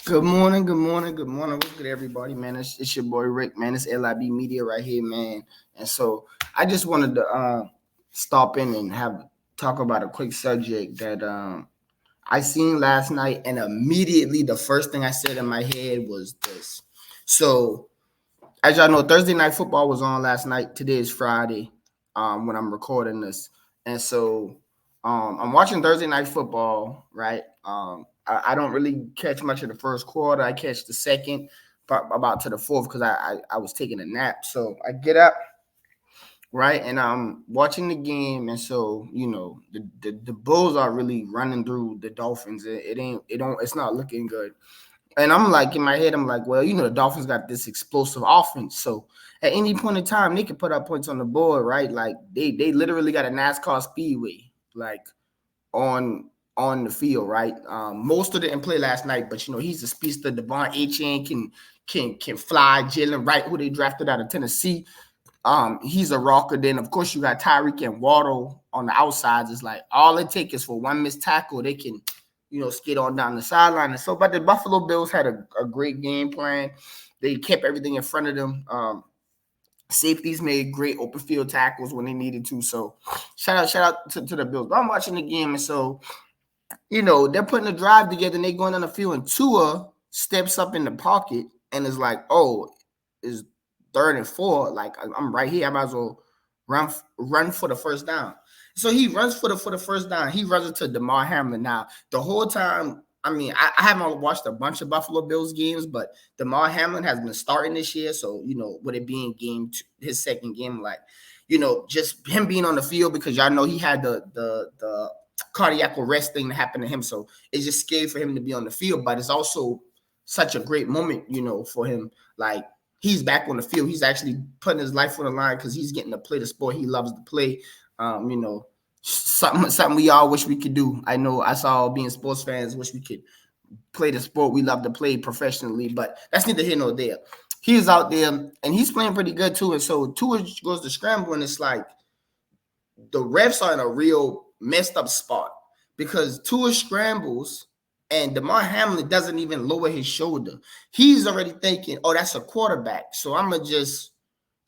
Good morning, good morning, good morning. What's good, everybody, man? It's your boy Rick, man. It's LIB Media right here, man. And so I just wanted to stop in and have talk about a quick subject that I seen last night, and immediately the first thing I said in my head was this. So, as y'all know, Thursday night football was on last night. Today is Friday, when I'm recording this, and so I'm watching Thursday night football, right? I don't really catch much of the first quarter. I catch the second, about to the fourth, because I was taking a nap. So I get up, right, and I'm watching the game, and so the Bulls are really running through the Dolphins. It's not looking good. And I'm like, in my head, I'm like, well, the Dolphins got this explosive offense. So at any point in time, they can put up points on the board, right? Like they literally got a NASCAR speedway, like on the field, right? Most of didn't play last night, but he's a speedster. Devon Achane can fly. Jalen Wright, who they drafted out of Tennessee, he's a rocker. Then of course you got Tyreek and Waddle on the outsides. It's like all it takes is for one missed tackle, they can skid on down the sideline. And so, but the Buffalo Bills had a great game plan. They kept everything in front of them. Safeties made great open field tackles when they needed to. So shout out to the Bills. But I'm watching the game, and so they're putting a drive together, and they going on the field, and Tua steps up in the pocket and is like, oh, is 3rd and 4. Like, I'm right here. I might as well run for the first down. So he runs for the first down. He runs into Damar Hamlin. Now, the whole time, I mean, I haven't watched a bunch of Buffalo Bills games, but Damar Hamlin has been starting this year. So, with it being his second game, like, just him being on the field, because y'all know he had the cardiac arrest thing that happened to him. So it's just scary for him to be on the field, but it's also such a great moment, for him. Like, he's back on the field. He's actually putting his life on the line because he's getting to play the sport he loves to play. Something we all wish we could do. I know us all being sports fans wish we could play the sport we love to play professionally, but that's neither here nor there. He's out there and he's playing pretty good too. And so Tua goes to scramble, and it's like the refs are in a real messed up spot because Tua scrambles and Damar Hamlin doesn't even lower his shoulder. He's already thinking, oh, that's a quarterback, so I'm going to just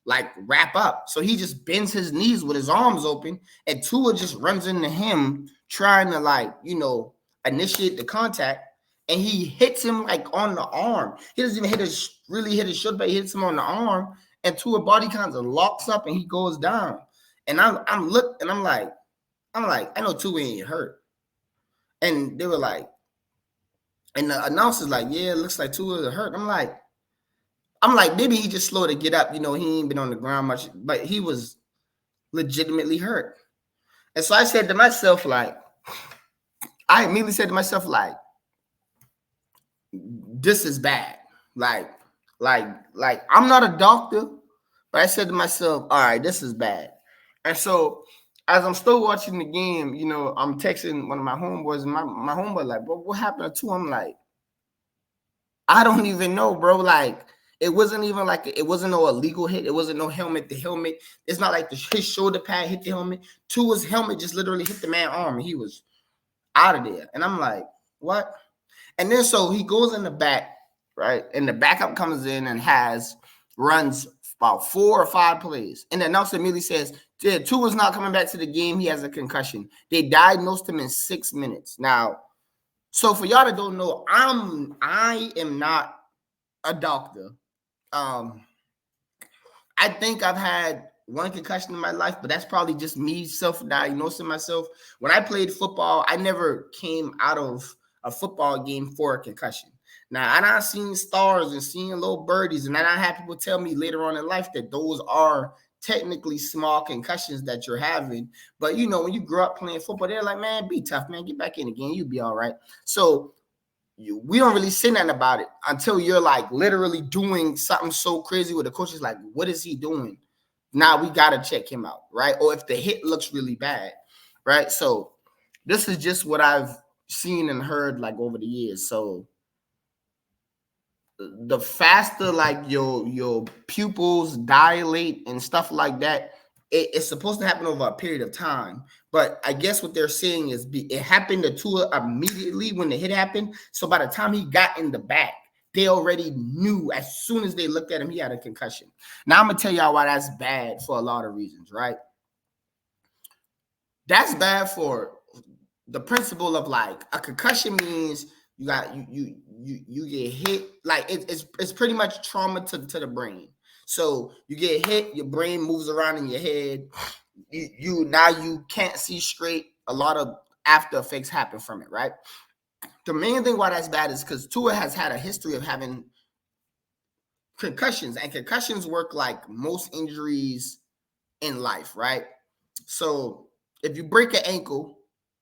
wrap up. So he just bends his knees with his arms open, and Tua just runs into him trying to initiate the contact, and he hits him on the arm. He doesn't even really hit his shoulder, but he hits him on the arm, and Tua body kind of locks up and he goes down. And I'm like, I know Tua ain't hurt. And they were like, and the announcer's like, yeah, it looks like Tua hurt. I'm like, maybe he just slow to get up. He ain't been on the ground much, but he was legitimately hurt. And so I said to myself, I immediately said to myself, this is bad. Like, I'm not a doctor, but I said to myself, all right, this is bad. And so as I'm still watching the game, I'm texting one of my homeboys, and my homeboy like, bro, what happened to? I'm like, I don't even know, bro. Like, it wasn't even it wasn't no illegal hit. It wasn't no helmet to helmet. It's not like his shoulder pad hit the helmet. Tua's helmet just literally hit the man's arm, and he was out of there. And I'm like, what? And then so he goes in the back, right? And the backup comes in and runs about 4 or 5 plays. And the announcer immediately says, yeah, Tua's not coming back to the game. He has a concussion. They diagnosed him in 6 minutes. Now, so for y'all that don't know, I am not a doctor. I think I've had 1 concussion in my life, but that's probably just me self-diagnosing myself. When I played football, I never came out of a football game for a concussion. Now, I've seen stars and seen little birdies, and I had people tell me later on in life that those are technically small concussions that you're having. But, when you grow up playing football, they're like, man, be tough, man. Get back in the game. You'll be all right. So we don't really say nothing about it until you're literally doing something so crazy where the coach is like, what is he doing? Now we got to check him out, right? Or if the hit looks really bad, right? So this is just what I've seen and heard over the years. So the faster your pupils dilate and stuff like that, it's supposed to happen over a period of time. But I guess what they're saying is it happened to Tua immediately when the hit happened. So by the time he got in the back, they already knew as soon as they looked at him, he had a concussion. Now I'm gonna tell y'all why that's bad for a lot of reasons, right? That's bad for the principle of like a concussion means you got you get hit, like it's pretty much trauma to the brain. So you get hit, your brain moves around in your head. You now you can't see straight. A lot of after effects happen from it, right? The main thing why that's bad is because Tua has had a history of having concussions, and concussions work like most injuries in life, right? So if you break an ankle,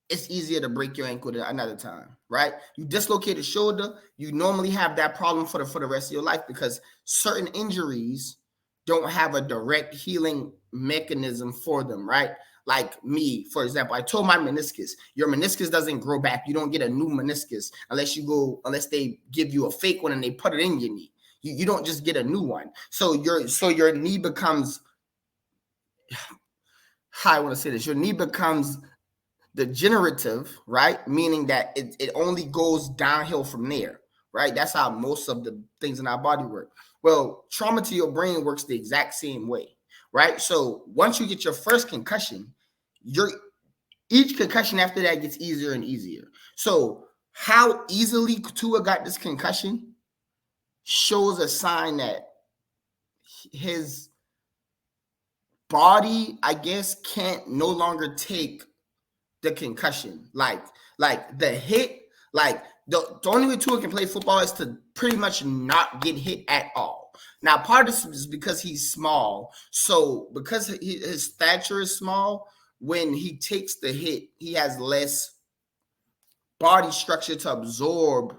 it's easier to break your ankle another time, right? You dislocate a shoulder, you normally have that problem for the rest of your life because certain injuries don't have a direct healing mechanism for them, right? Like me, for example, I tore my meniscus. Your meniscus doesn't grow back. You don't get a new meniscus unless they give you a fake one and they put it in your knee. You don't just get a new one. So your knee becomes, how I want to say this, your knee becomes degenerative, right? Meaning that it only goes downhill from there, right? That's how most of the things in our body work. Well, trauma to your brain works the exact same way, right? So once you get your first concussion, each concussion after that gets easier and easier. So how easily Tua got this concussion shows a sign that his body, I guess, can't no longer take the concussion. Like the hit, like the only way Tua can play football is to pretty much not get hit at all. Now, part of this is because he's small. So because his stature is small, when he takes the hit, he has less body structure to absorb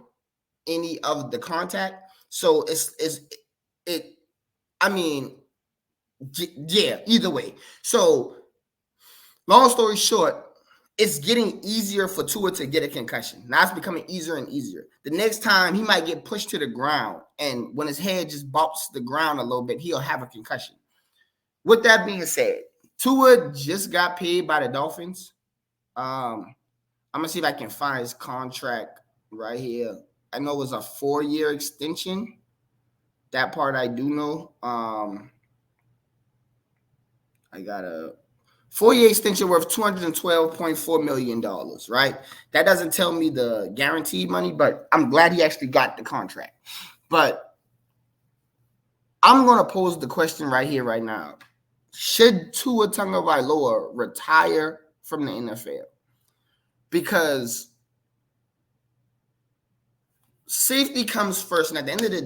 any of the contact. So I mean, yeah, either way. So long story short, it's getting easier for Tua to get a concussion. Now it's becoming easier and easier. The next time he might get pushed to the ground, and when his head just bumps the ground a little bit, he'll have a concussion. With that being said, Tua just got paid by the Dolphins. I'm gonna see if I can find his contract right here. I know it was a 4-year extension. That part I do know. I got a 4-year extension worth $212.4 million, right? That doesn't tell me the guaranteed money, but I'm glad he actually got the contract. But I'm going to pose the question right here, right now. Should Tua Tagovailoa retire from the NFL? Because safety comes first. And at the end of the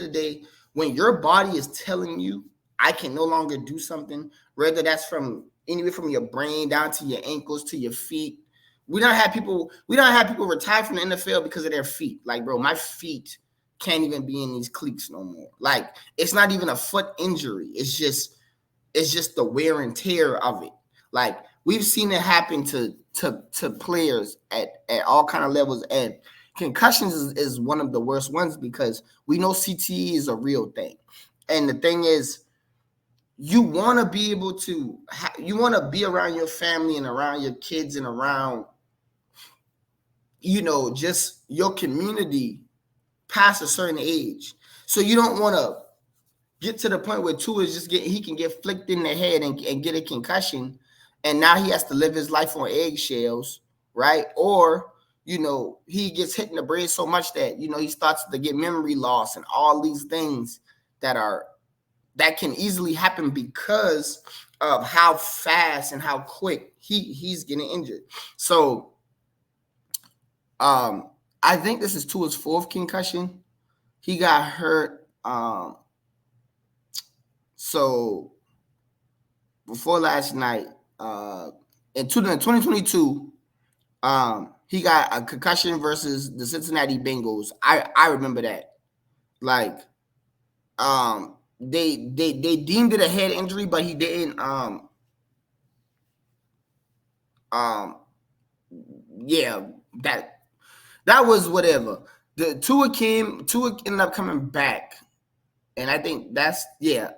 day, when your body is telling you, I can no longer do something, whether that's from anywhere from your brain down to your ankles to your feet. We don't have people retire from the NFL because of their feet. Like, bro, my feet can't even be in these cleats no more. Like, it's not even a foot injury. It's just the wear and tear of it. Like, we've seen it happen to players at all kind of levels, and concussions is one of the worst ones because we know CTE is a real thing. And the thing is, you want to be able to, you want to be around your family and around your kids and around, just your community past a certain age. So you don't want to get to the point where Tua is he can get flicked in the head and get a concussion. And now he has to live his life on eggshells, right? Or, he gets hit in the brain so much that, he starts to get memory loss and all these things that can easily happen because of how fast and how quick he's getting injured. So I think this is Tua's 4th concussion. He got hurt. So before last night, in 2022, he got a concussion versus the Cincinnati Bengals. I remember that. Like, they deemed it a head injury, but he didn't. Yeah, that was whatever. Tua ended up coming back, and I think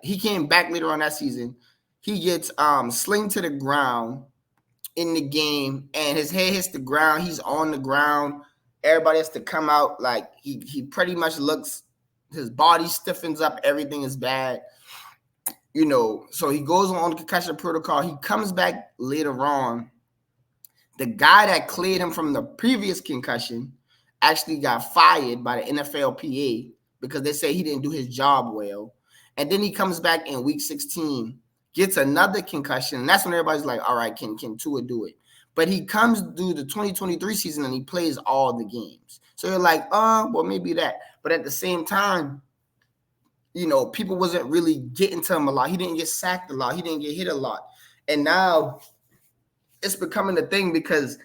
he came back later on that season. he gets slinged to the ground in the game, and his head hits the ground. He's on the ground. Everybody has to come out. Like he pretty much looks, his body stiffens up. Everything is bad. So he goes on the concussion protocol. He comes back later on. The guy that cleared him from the previous concussion actually got fired by the NFLPA because they say he didn't do his job well. And then he comes back in week 16, gets another concussion, and that's when everybody's like, all right, can Tua do it? But he comes through the 2023 season and he plays all the games. So you're like, well, maybe that. But at the same time, people wasn't really getting to him a lot. He didn't get sacked a lot. He didn't get hit a lot. And now it's becoming a thing because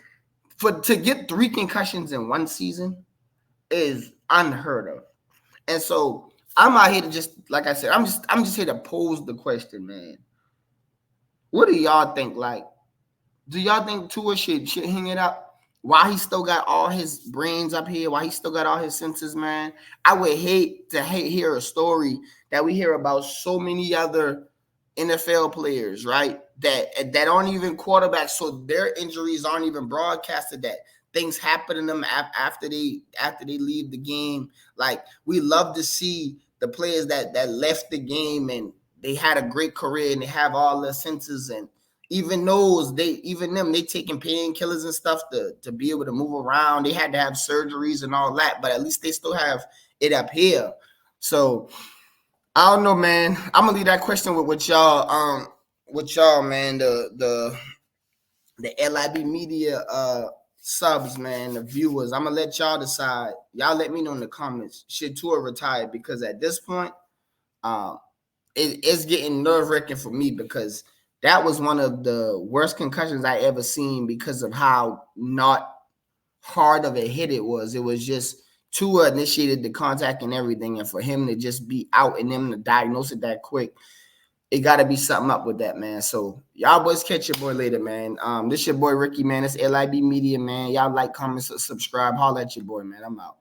to get 3 concussions in one season is unheard of. And so I'm out here to just, like I said, I'm just here to pose the question, man. What do y'all think? Like, do y'all think Tua should hang it up? Why he still got all his brains up here? Why he still got all his senses, man? I would hate to hear a story that we hear about so many other NFL players, right? That aren't even quarterbacks, so their injuries aren't even broadcasted. That things happen to them after they leave the game. Like, we love to see the players that left the game and they had a great career and they have all their senses, and even they taking painkillers and stuff to be able to move around. They had to have surgeries and all that, but at least they still have it up here. So I don't know, man. I'm gonna leave that question with y'all. Man. The LIB media subs, man, the viewers. I'm gonna let y'all decide. Y'all let me know in the comments. Should Tua retire? Because at this point, it's getting nerve-wracking for me because that was one of the worst concussions I ever seen because of how not hard of a hit it was. It was just Tua initiated the contact and everything, and for him to just be out and them to diagnose it that quick, it got to be something up with that, man. So y'all boys catch your boy later, man. This your boy Ricky, man. It's LIB Media, man. Y'all like, comment, subscribe, holler at your boy, man. I'm out.